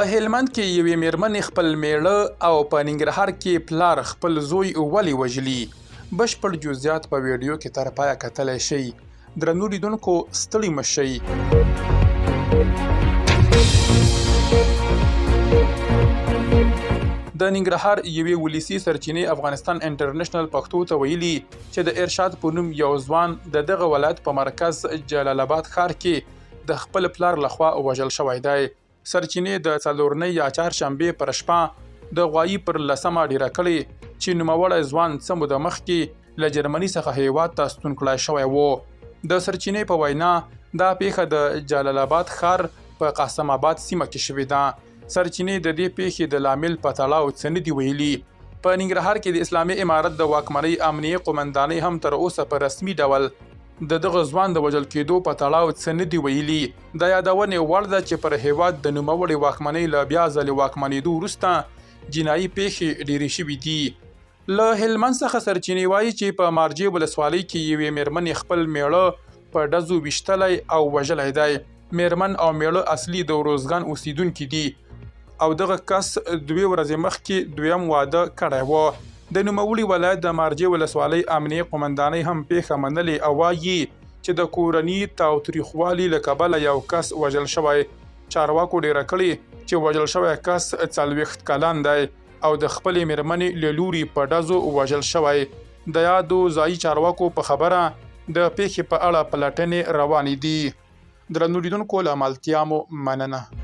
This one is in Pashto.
په هلمند کې یوې میرمنې خپل میړه او په ننګرهار کې پلار خپل زوی ولې وژلي بشپړ جزئیات په ویډیو کې تر پایه کتلی شئ. درنو لیدونکو ستړي مه شئ. د ننګرهار یوې ولسي سرچینې افغانستان انټرنیشنل پښتو ته ویلي چې د ارشاد په نوم یو ځوان د دغه ولایت په مرکز جلال آباد ښار کې د خپل پلار لخوا وژل شوی دی. سرچینې د څلورنۍ یا چهارشنبې پر شپه د غوایي پر 10مه ډیره کړې چې نوموړی ځوان څه موده مخکې له جرمني څخه هیواد ته ستون کړی شوی و. د سرچینې په وینا دا پیښه د جلال آباد ښار په قاسم آباد سیمه کې شوې ده. سرچینې د دې پیښې د لامل په تړاو څه نه دي ویلي. په ننګرهار کې د اسلامي امارت د واکمنۍ امنیې قومندانۍ هم تر اوسه په رسمي ډول د دغه ځوان د وژل کېدو په تړاو څه نه دي ویلي. د یادونې وړ ده چې پر هیواد د نوموړې واکمنۍ له بیا ځلې واکمنېدو وروسته جنایي پیښې ډېرې شوي دي. له هلمند څخه سرچینې وایي چې په مارجې ولسوالۍ کې یوې میرمنې خپل میړه په ډزو ویشتلی او وژلی دی. میرمن او میړه اصلي د وروزګان اوسیدونکي دي او دغه کس 2 ورځې مخکې دویم واده کړی و. د نوموړي ولایت د مارجې ولسوالۍ امنیې قومندانۍ هم پیښه منلې او وایي چې د کورني تاوتریخوالي له کبله یو کس وژل شوی. چارواکو ډیره کړې چې وژل شوی کس 40 کلن دی او د خپلې میرمنې له لوري په ډزو وژل شوی. د یادو ځایي چارواکو په خبره د پیښې په اړه پلټنې روانې دي. درنو لیدونکو له ملتیا مو مننه.